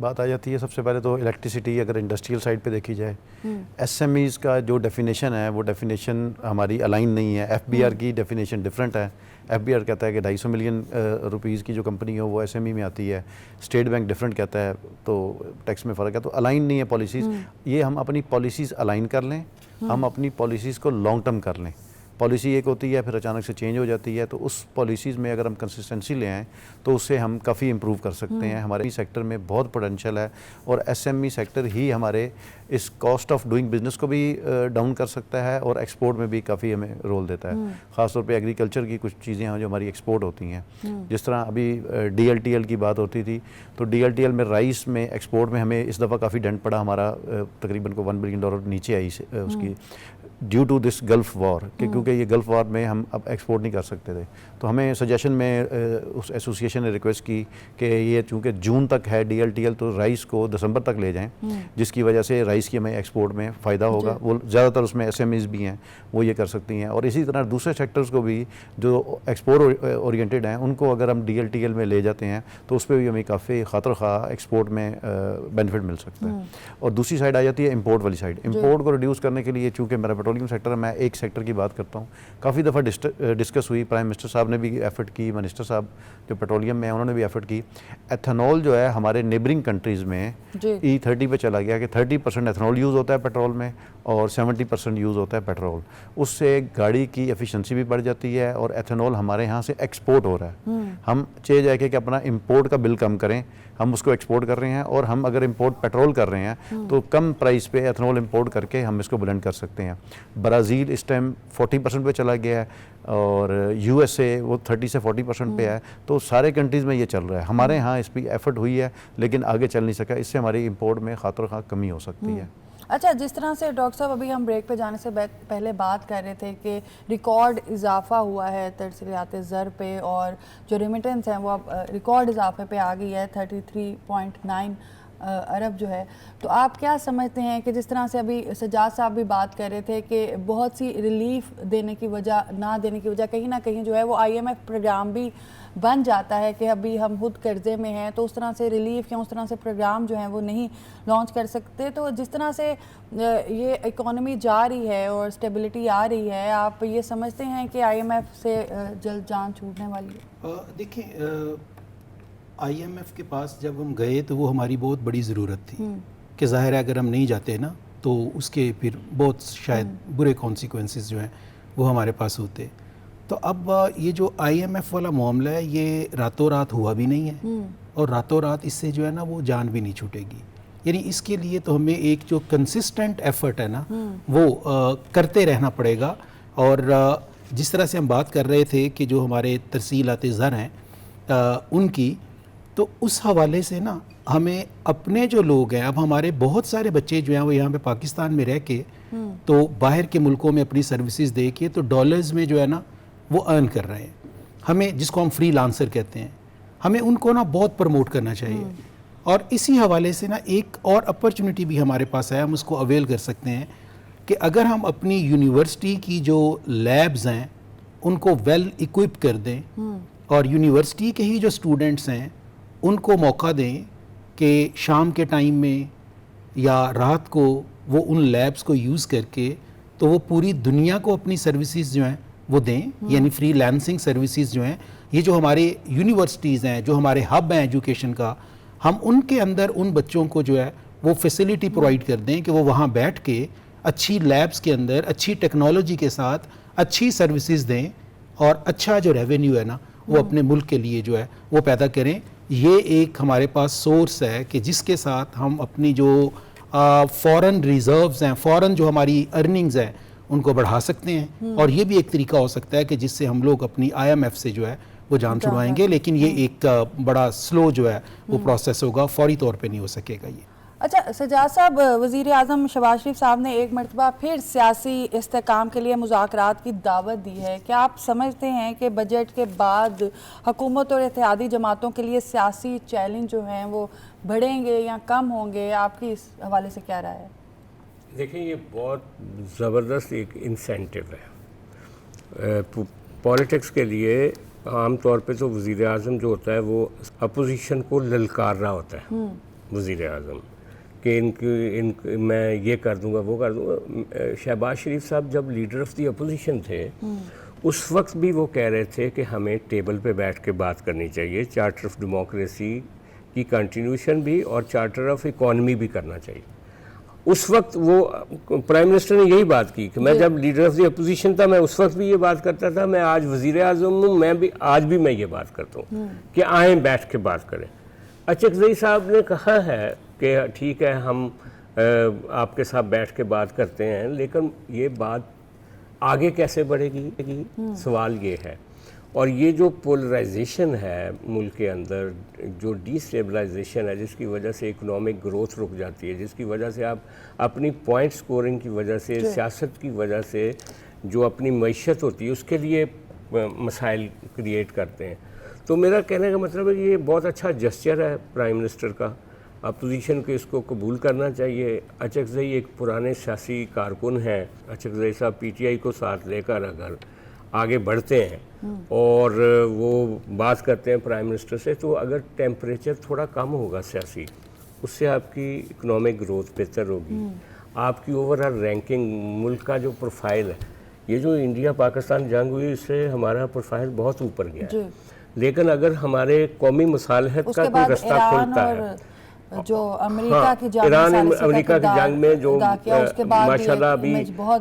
بات آ جاتی ہے. سب سے پہلے تو الیکٹریسٹی اگر انڈسٹریل سائڈ پہ دیکھی جائے, ایس ایم ایز کا جو ڈیفینیشن ہے وہ ڈیفینیشن ہماری الائن نہیں ہے. ایف بی آر کی ڈیفینیشن ڈفرینٹ ہے. ایف بی آر کہتا ہے کہ 250 ملین روپیز کی جو کمپنی ہو وہ ایس ایم ای میں آتی ہے. اسٹیٹ بینک ڈفرینٹ کہتا ہے, تو ٹیکس میں فرق ہے. تو الائن نہیں ہے پالیسیز. یہ ہم اپنی پالیسیز الائن کر لیں, ہم اپنی پالیسیز کو لانگ ٹرم کر لیں. پالیسی ایک ہوتی ہے پھر اچانک سے چینج ہو جاتی ہے, تو اس پالیسیز میں اگر ہم کنسسٹنسی لے آئیں تو اس سے ہم کافی امپروو کر سکتے ہیں. ہمارے سیکٹر میں بہت پوٹینشیل ہے, اور ایس ایم ای سیکٹر ہی ہمارے اس کاسٹ آف ڈوئنگ بزنس کو بھی ڈاؤن کر سکتا ہے, اور ایکسپورٹ میں بھی کافی ہمیں رول دیتا ہے. خاص طور پہ ایگریکلچر کی کچھ چیزیں ہیں جو ہماری ایکسپورٹ ہوتی ہیں. جس طرح ابھی ڈی ایل ٹی ایل کی بات ہوتی تھی, تو ڈی ایل ٹی ایل میں رائس میں ایکسپورٹ میں ہمیں اس دفعہ کافی ڈنٹ پڑا. ہمارا تقریباً کو $1 بلین نیچے آئی اس کی due to this Gulf war, کیونکہ یہ گلف وار میں ہم اب ایکسپورٹ نہیں کر سکتے تھے. تو ہمیں سجیشن میں اس ایسوسیشن نے ریکویسٹ کی کہ یہ چونکہ جون تک ہے ڈی ایل ٹی ایل, تو رائس کو دسمبر تک لے جائیں, جس کی وجہ سے رائس کی ہمیں ایکسپورٹ میں فائدہ ہوگا. وہ زیادہ تر اس میں ایس ایم ایز بھی ہیں, وہ یہ کر سکتی ہیں. اور اسی طرح دوسرے سیکٹرز کو بھی جو ایکسپورٹ اورینٹیڈ ہیں, ان کو اگر ہم ڈی ایل ٹی ایل میں لے جاتے ہیں تو اس پہ بھی ہمیں کافی خاطر خواہ ایکسپورٹ میں بینیفٹ مل سکتا ہے. اور دوسری سائڈ آ جاتی ہے امپورٹ والی سائڈ. امپورٹ کو ریڈیوس کرنے کے لیے, چونکہ میرا پیٹرولیم سیکٹر ہے, میں ایک سیکٹر کی بات کرتا ہوں. کافی دفعہ ڈسکس ہوئی, پرائم منسٹر صاحب نے بھی ایفرٹ کی, منسٹر صاحب جو پیٹرولیم میں ہیں انہوں نے بھی ایفرٹ کی. ایتھنول جو ہے ہمارے نیبرنگ کنٹریز میں E30 پہ چلا گیا کہ 30% ایتھنول یوز ہوتا ہے پیٹرول میں, اور 70% یوز ہوتا ہے پیٹرول. اس سے گاڑی کی ایفیشنسی بھی بڑھ جاتی ہے, اور ایتھنول ہمارے یہاں سے ایکسپورٹ ہو رہا ہے. ہم چاہے جائے کہ اپنا امپورٹ کا بل کم کریں, ہم اس کو ایکسپورٹ کر رہے ہیں, اور ہم اگر امپورٹ پیٹرول کر رہے ہیں تو کم پرائس پہ ایتھنول امپورٹ کر کے ہم اس کو بلینڈ کر سکتے ہیں. برازیل اس ٹائم 40% پہ چلا گیا ہے, اور یو ایس اے وہ 30 سے 40% پہ ہے. تو سارے کنٹریز میں یہ چل رہا ہے. ہمارے ہاں اس پہ ایفرٹ ہوئی ہے لیکن آگے چل نہیں سکا. اس سے ہماری امپورٹ میں خاطر خواہ کمی ہو سکتی ہے. اچھا, جس طرح سے ڈاکٹر صاحب ابھی ہم بریک پہ جانے سے پہلے بات کر رہے تھے کہ ریکارڈ اضافہ ہوا ہے ترسیلات زر پہ, اور جو ریمیٹنس ہیں وہ اب ریکارڈ اضافے پہ آ گئی ہے 33.9 ارب جو ہے. تو آپ کیا سمجھتے ہیں کہ جس طرح سے ابھی سجاد صاحب بھی بات کر رہے تھے کہ بہت سی ریلیف دینے کی وجہ نہ دینے کی وجہ کہیں نہ کہیں جو ہے وہ آئی ایم ایف پروگرام بھی بن جاتا ہے کہ ابھی ہم خود قرضے میں ہیں, تو اس طرح سے ریلیف یا اس طرح سے پروگرام جو ہیں وہ نہیں لانچ کر سکتے. تو جس طرح سے یہ اکانومی جا رہی ہے اور اسٹیبلٹی آ رہی ہے, آپ یہ سمجھتے ہیں کہ آئی ایم ایف سے جلد جان چھوٹنے والی ہے؟ دیکھیں, آئی ایم ایف کے پاس جب ہم گئے تو وہ ہماری بہت بڑی ضرورت تھی, کہ ظاہر ہے اگر ہم نہیں جاتے نا تو اس کے پھر بہت شاید برے کانسیکوینسز جو ہیں وہ ہمارے پاس ہوتے. تو اب یہ جو آئی ایم ایف والا معاملہ ہے یہ راتوں رات ہوا بھی نہیں ہے, اور راتوں رات اس سے جو ہے نا وہ جان بھی نہیں چھوٹے گی. یعنی اس کے لیے تو ہمیں ایک جو کنسسٹنٹ ایفرٹ ہے نا وہ کرتے رہنا پڑے گا. اور جس طرح سے ہم بات کر رہے تھے کہ جو ہمارے ترسیلات زر ہیں ان کی, تو اس حوالے سے نا ہمیں اپنے جو لوگ ہیں, اب ہمارے بہت سارے بچے جو ہیں وہ یہاں پہ پاکستان میں رہ کے تو باہر کے ملکوں میں اپنی سروسز دے کے تو ڈالرز میں جو ہے نا وہ ارن کر رہے ہیں. ہمیں جس کو ہم فری لانسر کہتے ہیں, ہمیں ان کو نا بہت پروموٹ کرنا چاہیے. اور اسی حوالے سے نا ایک اور اپرچونٹی بھی ہمارے پاس ہے, ہم اس کو اویل کر سکتے ہیں کہ اگر ہم اپنی یونیورسٹی کی جو لیبز ہیں ان کو ویل اکوپ کر دیں, اور یونیورسٹی کے ہی جو اسٹوڈنٹس ہیں ان کو موقع دیں کہ شام کے ٹائم میں یا رات کو وہ ان لیبز کو یوز کر کے تو وہ پوری دنیا کو اپنی سروسز جو ہیں وہ دیں. یعنی فری لانسنگ سروسز جو ہیں, یہ جو ہمارے یونیورسٹیز ہیں, جو ہمارے ہب ہیں ایجوکیشن کا, ہم ان کے اندر ان بچوں کو جو ہے وہ فیسلٹی پرووائڈ کر دیں کہ وہ وہاں بیٹھ کے اچھی لیبز کے اندر اچھی ٹیکنالوجی کے ساتھ اچھی سروسز دیں, اور اچھا جو ریونیو ہے نا وہ اپنے ملک کے لیے جو ہے وہ پیدا کریں. یہ ایک ہمارے پاس سورس ہے کہ جس کے ساتھ ہم اپنی جو فورن ریزروز ہیں, فورن جو ہماری ارننگز ہیں ان کو بڑھا سکتے ہیں. اور یہ بھی ایک طریقہ ہو سکتا ہے کہ جس سے ہم لوگ اپنی آئی ایم ایف سے جو ہے وہ جان چھڑوائیں گے. لیکن یہ ایک بڑا سلو جو ہے وہ پروسیس ہوگا, فوری طور پہ نہیں ہو سکے گا یہ. اچھا سجاد صاحب, وزیر اعظم شہباز شریف صاحب نے ایک مرتبہ پھر سیاسی استحکام کے لیے مذاکرات کی دعوت دی ہے. کیا آپ سمجھتے ہیں کہ بجٹ کے بعد حکومت اور اتحادی جماعتوں کے لیے سیاسی چیلنج جو ہیں وہ بڑھیں گے یا کم ہوں گے؟ آپ کی اس حوالے سے کیا رائے ہے؟ دیکھیں, یہ بہت زبردست ایک انسینٹیو ہے پولیٹکس کے لیے. عام طور پہ تو وزیر اعظم جو ہوتا ہے وہ اپوزیشن کو للکار رہا ہوتا ہے وزیر اعظم کہ میں یہ کر دوں گا وہ کر دوں گا. شہباز شریف صاحب جب لیڈر آف دی اپوزیشن تھے اس وقت بھی وہ کہہ رہے تھے کہ ہمیں ٹیبل پہ بیٹھ کے بات کرنی چاہیے, چارٹر آف ڈیموکریسی کی کنٹینیوشن بھی اور چارٹر آف اکانومی بھی کرنا چاہیے. اس وقت وہ پرائم منسٹر نے یہی بات کی کہ میں جب لیڈر آف دی اپوزیشن تھا میں اس وقت بھی یہ بات کرتا تھا, میں آج وزیر اعظم ہوں, آج بھی میں یہ بات کرتا ہوں کہ آئیں بیٹھ کے بات کریں. اچکزئی صاحب نے کہا ہے کہ ٹھیک ہے ہم آپ کے ساتھ بیٹھ کے بات کرتے ہیں, لیکن یہ بات آگے کیسے بڑھے گی, سوال یہ ہے. اور یہ جو پولرائزیشن ہے ملک کے اندر, جو ڈی اسٹیبلائزیشن ہے جس کی وجہ سے اکنامک گروتھ رک جاتی ہے, جس کی وجہ سے آپ اپنی پوائنٹ سکورنگ کی وجہ سے, سیاست کی وجہ سے جو اپنی معیشت ہوتی ہے اس کے لیے مسائل کریٹ کرتے ہیں. تو میرا کہنے کا مطلب ہے کہ یہ بہت اچھا جسچر ہے پرائم منسٹر کا, اپوزیشن کو اس کو قبول کرنا چاہیے. اچکزئی ایک پرانے سیاسی کارکن ہیں, اچکزئی صاحب پی ٹی آئی کو ساتھ لے کر اگر آگے بڑھتے ہیں اور وہ بات کرتے ہیں پرائم منسٹر سے, تو اگر ٹیمپریچر تھوڑا کم ہوگا سیاسی, اس سے آپ کی اکنامک گروتھ بہتر ہوگی, آپ کی اوور آل رینکنگ, ملک کا جو پروفائل ہے, یہ جو انڈیا پاکستان جنگ ہوئی اس سے ہمارا پروفائل بہت اوپر گیا ہے. لیکن اگر ہمارے قومی مصالحت کا کوئی رستہ کھلتا ہے, جو امریکہ کی جنگ ایران امریکہ کی جنگ میں جو ماشاءاللہ ابھی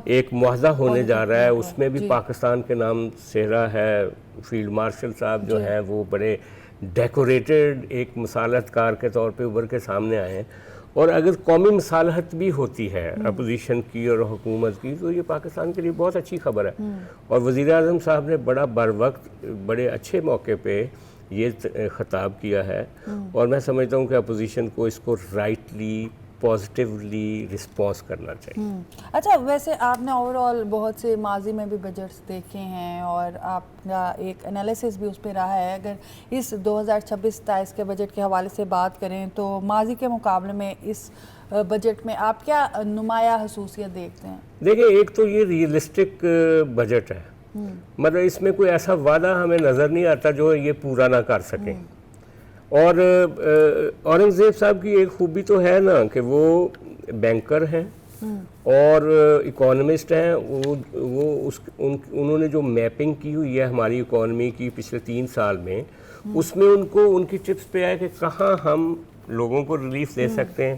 ایک معاہدہ ہونے جا رہا ہے, اس میں بھی پاکستان کے نام صحرا ہے. فیلڈ مارشل صاحب جو ہیں وہ بڑے ڈیکوریٹڈ ایک مصالحت کار کے طور پہ ابھر کے سامنے آئے ہیں. اور اگر قومی مصالحت بھی ہوتی ہے اپوزیشن کی اور حکومت کی, تو یہ پاکستان کے لیے بہت اچھی خبر ہے. اور وزیر اعظم صاحب نے بڑا بر وقت بڑے اچھے موقع پہ یہ خطاب کیا ہے, اور میں سمجھتا ہوں کہ اپوزیشن کو اس کو رائٹلی پازیٹیولی رسپانس کرنا چاہیے. اچھا, ویسے آپ نے اوور آل بہت سے ماضی میں بھی بجٹس دیکھے ہیں اور آپ کا ایک انالیسس بھی اس پہ رہا ہے. اگر اس 2026-27 کے بجٹ کے حوالے سے بات کریں تو ماضی کے مقابلے میں اس بجٹ میں آپ کیا نمایاں خصوصیت دیکھتے ہیں؟ دیکھیں, ایک تو یہ ریئلسٹک بجٹ ہے, مطلب اس میں کوئی ایسا وعدہ ہمیں نظر نہیں آتا جو یہ پورا نہ کر سکیں. اور اورنگزیب صاحب کی ایک خوبی تو ہے نا کہ وہ بینکر ہیں اور اکانومسٹ ہیں. انہوں نے جو میپنگ کی ہوئی ہے ہماری اکانومی کی پچھلے 3 سال میں, اس میں ان کی ٹپس پہ آئے کہ کہاں ہم لوگوں کو ریلیف دے سکتے ہیں,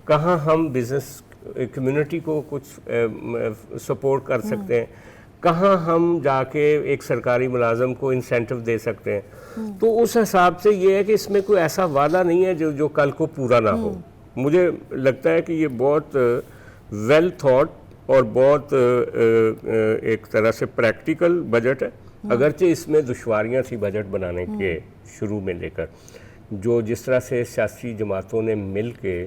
کہاں ہم بزنس کمیونٹی کو کچھ سپورٹ کر سکتے ہیں, کہاں ہم جا کے ایک سرکاری ملازم کو انسینٹو دے سکتے ہیں. تو اس حساب سے یہ ہے کہ اس میں کوئی ایسا وعدہ نہیں ہے جو کل کو پورا نہ ہو. مجھے لگتا ہے کہ یہ بہت ویل تھاٹ اور بہت ایک طرح سے پریکٹیکل بجٹ ہے. اگرچہ اس میں دشواریاں تھیں بجٹ بنانے کے شروع میں لے کر, جو جس طرح سے سیاسی جماعتوں نے مل کے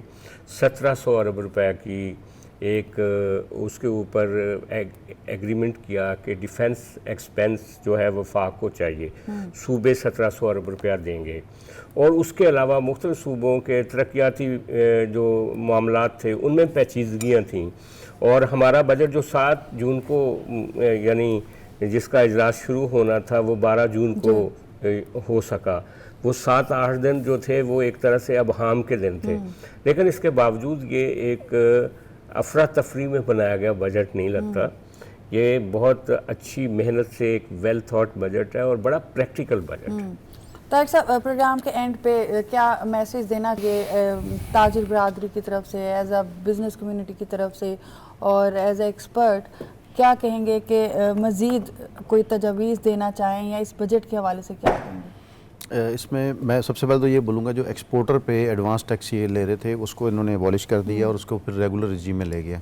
1700 ارب روپے کی ایک اس کے اوپر ایگریمنٹ کیا کہ ڈیفنس ایکسپینس جو ہے وفاق کو چاہیے, صوبے 1700 ارب روپیہ دیں گے, اور اس کے علاوہ مختلف صوبوں کے ترقیاتی جو معاملات تھے ان میں پیچیدگیاں تھیں. اور ہمارا بجٹ جو 7 جون کو یعنی جس کا اجلاس شروع ہونا تھا وہ 12 جون کو ہو سکا, وہ 7-8 دن جو تھے وہ ایک طرح سے ابہام کے دن تھے. لیکن اس کے باوجود یہ ایک افراتفری میں بنایا گیا بجٹ نہیں لگتا. یہ بہت اچھی محنت سے ایک ویل تھاٹ بجٹ ہے اور بڑا پریکٹیکل بجٹ ہے. طارق صاحب, پروگرام کے اینڈ پہ کیا میسیج دینا کہ تاجر برادری کی طرف سے, ایز اے بزنس کمیونٹی کی طرف سے اور ایز اے ایکسپرٹ کیا کہیں گے کہ مزید کوئی تجاویز دینا چاہیں یا اس بجٹ کے حوالے سے کیا کہیں گے؟ اس میں سب سے پہلے تو یہ بولوں گا جو ایکسپورٹر پہ ایڈوانس ٹیکس یہ لے رہے تھے اس کو انہوں نے ایبالش کر دیا اور اس کو پھر ریگولر رجیم میں لے گیا.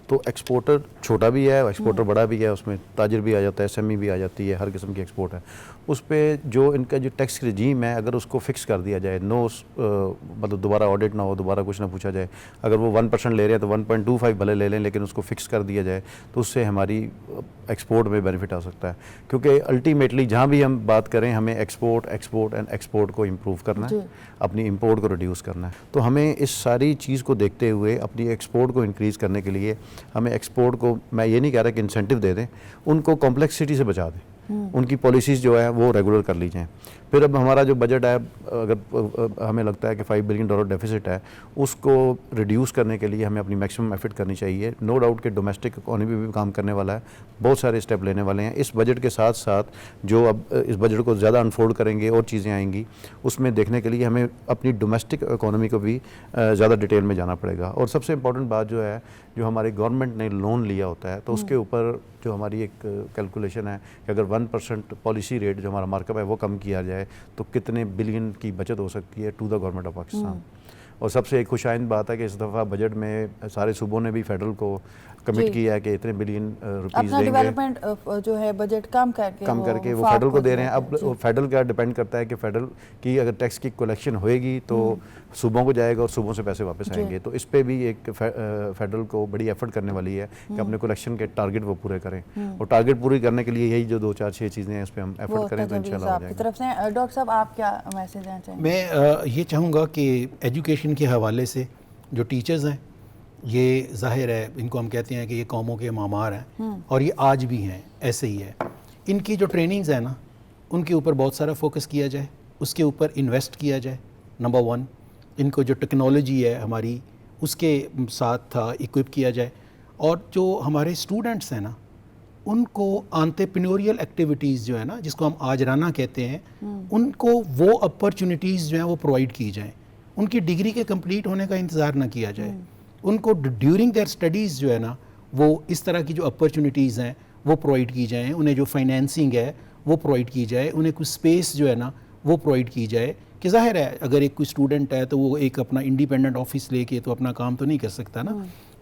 تو ایکسپورٹر چھوٹا بھی ہے, ایکسپورٹر بڑا بھی ہے, اس میں تاجر بھی آ جاتا ہے, ایس ایم ای بھی آ جاتی ہے, ہر قسم کی ایکسپورٹ ہے. اس پہ جو ان کا جو ٹیکس رجیم ہے اگر اس کو فکس کر دیا جائے, مطلب دوبارہ آڈٹ نہ ہو, دوبارہ کچھ نہ پوچھا جائے, اگر وہ 1% لے رہے ہیں تو 1.25 بھلے لے لیں لیکن اس کو فکس کر دیا جائے تو اس سے ہماری ایکسپورٹ میں بینیفٹ آ سکتا ہے. کیونکہ الٹیمیٹلی جہاں بھی ہم بات کریں ہمیں ایکسپورٹ کو امپروو کرنا ہے, اپنی امپورٹ کو ریڈیوس کرنا ہے. تو ہمیں اس ساری چیز کو دیکھتے ہوئے اپنی ایکسپورٹ کو انکریز کرنے کے لیے ہمیں ایکسپورٹ کو, میں یہ نہیں کہہ رہا کہ انسینٹیو دے دیں, ان کو کمپلیکسٹی سے بچا دیں. ان کی پالیسیز جو ہے وہ ریگولر کر لی جائیں. پھر اب ہمارا جو بجٹ ہے, اگر ہمیں لگتا ہے کہ $5 بلین ڈیفیسٹ ہے, اس کو ریڈیوس کرنے کے لیے ہمیں اپنی میکسیمم ایفرٹ کرنی چاہیے. نو ڈاؤٹ کہ ڈومیسٹک اکانومی بھی کام کرنے والا ہے, بہت سارے اسٹیپ لینے والے ہیں. اس بجٹ کے ساتھ ساتھ جو اب اس بجٹ کو زیادہ انفولڈ کریں گے اور چیزیں آئیں گی, اس میں دیکھنے کے لیے ہمیں اپنی ڈومیسٹک اکانومی کو بھی زیادہ ڈیٹیل میں جانا پڑے گا. اور سب سے امپورٹنٹ بات جو ہے, جو ہماری گورنمنٹ نے لون لیا ہوتا ہے تو اس کے اوپر جو ہماری ایک کیلکولیشن ہے کہ اگر 1% پالیسی ریٹ جو ہمارا مارک اپ ہے وہ کم کیا جائے تو کتنے بلین کی بچت ہو سکتی ہے to the government of Pakistan. اور سب سے ایک خوش آئند بات ہے کہ اس دفعہ بجٹ میں سارے صوبوں نے بھی فیڈرل کو کمٹ کیا ہے کہ اتنے بلین روپیز دیں گے, ڈیولپمنٹ جو ہے بجٹ کم کر کے وہ فیڈرل کو دے رہے ہیں. اب فیڈرل کا ڈیپینڈ کرتا ہے کہ فیڈرل کی اگر ٹیکس کی کلیکشن ہوئے گی تو صوبوں کو جائے گا اور صوبوں سے پیسے واپس آئیں گے. تو اس پہ بھی ایک فیڈرل کو بڑی ایفرٹ کرنے والی ہے کہ اپنے کلیکشن کے ٹارگٹ وہ پورے کریں, اور ٹارگٹ پوری کرنے کے لیے یہی جو 2-4-6 چیزیں ہیں اس پہ ہم ایفرٹ کریں تو انشاءاللہ ہو جائے گا. طرف سے ڈاکٹر صاحب آپ کیا میسج دینا چاہیں گے؟ میں یہ چاہوں گا کہ ایجوکیشن کے حوالے سے جو ٹیچرز ہیں, یہ ظاہر ہے ان کو ہم کہتے ہیں کہ یہ قوموں کے معمار ہیں, اور یہ آج بھی ہیں, ایسے ہی ہے. ان کی جو ٹریننگز ہیں نا, ان کے اوپر بہت سارا فوکس کیا جائے, اس کے اوپر انویسٹ کیا جائے. نمبر 1, ان کو جو ٹیکنالوجی ہے ہماری اس کے ساتھ اکوپ کیا جائے. اور جو ہمارے اسٹوڈنٹس ہیں نا, ان کو انٹرپرینیوریل ایکٹیویٹیز جو ہے نا, جس کو ہم آجرانہ کہتے ہیں, ان کو وہ اپرچونیٹیز جو ہیں وہ پرووائڈ کی جائیں. ان کی ڈگری کے کمپلیٹ ہونے کا انتظار نہ کیا جائے. ان کو ڈیورنگ دیئر اسٹڈیز جو ہے نا, وہ اس طرح کی جو اپرچونیٹیز ہیں وہ پرووائڈ کی جائیں. انہیں جو فائنینسنگ ہے وہ پرووائڈ کی جائے. انہیں کچھ اسپیس جو ہے نا وہ پرووائڈ کی جائے. کہ ظاہر ہے اگر ایک کوئی اسٹوڈنٹ ہے تو وہ ایک اپنا انڈیپینڈنٹ آفس لے کے تو اپنا کام تو نہیں کر سکتا نا,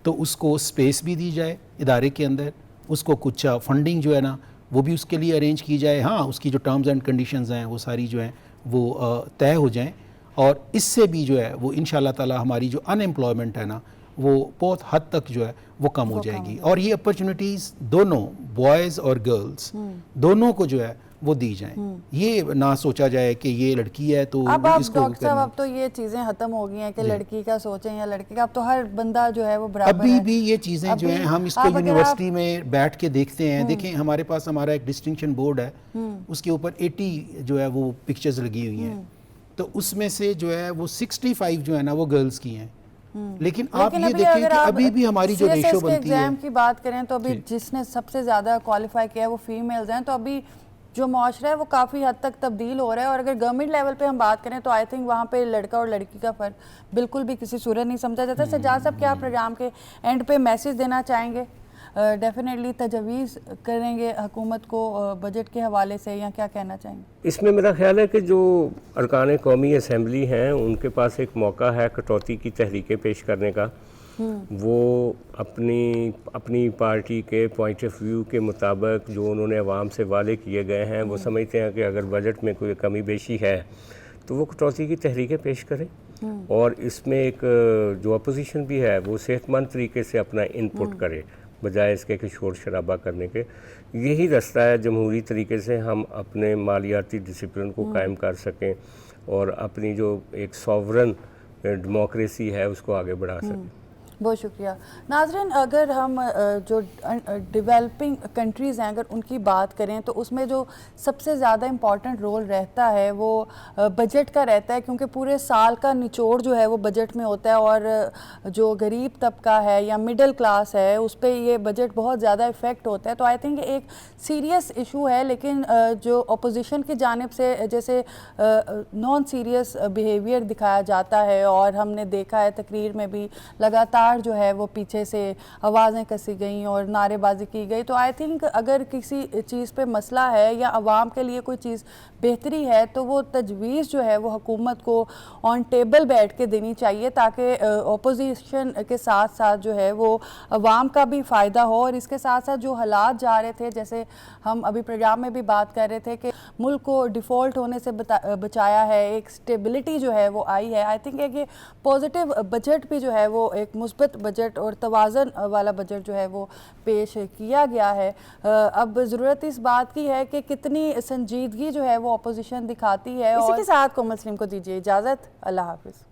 تو اس کو اسپیس بھی دی جائے ادارے کے اندر. اس کو کچھ فنڈنگ جو ہے نا وہ بھی اس کے لیے ارینج کی جائے. ہاں, اس کی جو ٹرمز اینڈ کنڈیشنز ہیں وہ ساری جو ہیں وہ طے ہو جائیں. اور اس سے بھی جو ہے وہ انشاءاللہ تعالی ہماری جو ان ایمپلائمنٹ ہے نا وہ بہت حد تک جو ہے وہ کم ہو جائے گی. اور یہ اپرچونیٹیز دونوں بوائز اور گرلز دونوں کو جو ہے وہ دی جائیں. یہ نہ سوچا جائے کہ یہ لڑکی ہے تو اب اس کو ڈاکٹر صاحب اب تو یہ چیزیں ختم ہو گئی ہیں کہ لڑکی کا سوچیں یا لڑکی کا, اب تو ہر بندہ جو ہے وہ برابر ہے. ابھی بھی یہ چیزیں جو ہیں ہم اس کو یونیورسٹی میں بیٹھ کے دیکھتے ہیں. دیکھیں ہمارے پاس ہمارا ایک ڈسٹنکشن بورڈ ہے, اس کے اوپر 80 جو ہے وہ پکچرز لگی ہوئی ہیں, تو اس میں سے جو ہے وہ 65 جو ہے نا وہ گرلز کی ہیں. لیکن آپ یہ دیکھیں کہ ابھی بھی ہماری جو ریشو بنتی ہے, ایگزام کی بات کریں تو ابھی جس نے سب سے زیادہ کوالیفائی کیا ہے وہ فیمیلز ہیں. تو ابھی جو معاشرہ ہے وہ کافی حد تک تبدیل ہو رہا ہے. اور اگر گورنمنٹ لیول پہ ہم بات کریں تو آئی تھنک وہاں پہ لڑکا اور لڑکی کا فرق بالکل بھی کسی صورت نہیں سمجھا جاتا. سجاد صاحب کیا پروگرام کے اینڈ پہ میسج دینا چاہیں گے؟ ڈیفینیٹلی تجویز کریں گے حکومت کو بجٹ کے حوالے سے, یا کیا کہنا چاہیں گے؟ اس میں میرا خیال ہے کہ جو ارکان قومی اسمبلی ہیں ان کے پاس ایک موقع ہے کٹوتی کی تحریکیں پیش کرنے کا. وہ اپنی پارٹی کے پوائنٹ آف ویو کے مطابق جو انہوں نے عوام سے وعدے کیے گئے ہیں, وہ سمجھتے ہیں کہ اگر بجٹ میں کوئی کمی بیشی ہے تو وہ کٹوتی کی تحریکیں پیش کریں. اور اس میں ایک جو اپوزیشن بھی ہے وہ صحت مند طریقے سے اپنا ان پٹ کرے, بجائے اس کے کہ شور شرابہ کرنے کے. یہی رستہ ہے جمہوری طریقے سے ہم اپنے مالیاتی ڈسپلن کو قائم کر سکیں اور اپنی جو ایک سوورن ڈیموکریسی ہے اس کو آگے بڑھا سکیں. بہت شکریہ. ناظرین, اگر ہم جو ڈیولپنگ کنٹریز ہیں اگر ان کی بات کریں تو اس میں جو سب سے زیادہ امپورٹنٹ رول رہتا ہے وہ بجٹ کا رہتا ہے, کیونکہ پورے سال کا نچوڑ جو ہے وہ بجٹ میں ہوتا ہے. اور جو غریب طبقہ ہے یا مڈل کلاس ہے اس پہ یہ بجٹ بہت زیادہ افیکٹ ہوتا ہے. تو آئی تھنک ایک سیریس ایشو ہے, لیکن جو اپوزیشن کی جانب سے جیسے نان سیریس بیہیویئر دکھایا جاتا ہے, اور ہم نے دیکھا ہے تقریر میں بھی لگاتار جو ہے وہ پیچھے سے آوازیں کسی گئیں اور نعرے بازی کی گئی. تو آئی تھنک اگر کسی چیز پہ مسئلہ ہے یا عوام کے لیے کوئی چیز بہتری ہے تو وہ تجویز جو ہے وہ حکومت کو آن ٹیبل بیٹھ کے دینی چاہیے, تاکہ اپوزیشن کے ساتھ ساتھ جو ہے وہ عوام کا بھی فائدہ ہو. اور اس کے ساتھ ساتھ جو حالات جا رہے تھے, جیسے ہم ابھی پروگرام میں بھی بات کر رہے تھے کہ ملک کو ڈیفالٹ ہونے سے بچایا ہے, ایک سٹیبلٹی جو ہے وہ آئی ہے. آئی تھنک ایک پازیٹیو بجٹ بھی جو ہے وہ ایک مثبت بجٹ اور توازن والا بجٹ جو ہے وہ پیش کیا گیا ہے. اب ضرورت اس بات کی ہے کہ کتنی سنجیدگی جو ہے وہ اپوزیشن دکھاتی ہے. اسی کے ساتھ کومل سلیم کو دیجیے اجازت. اللہ حافظ.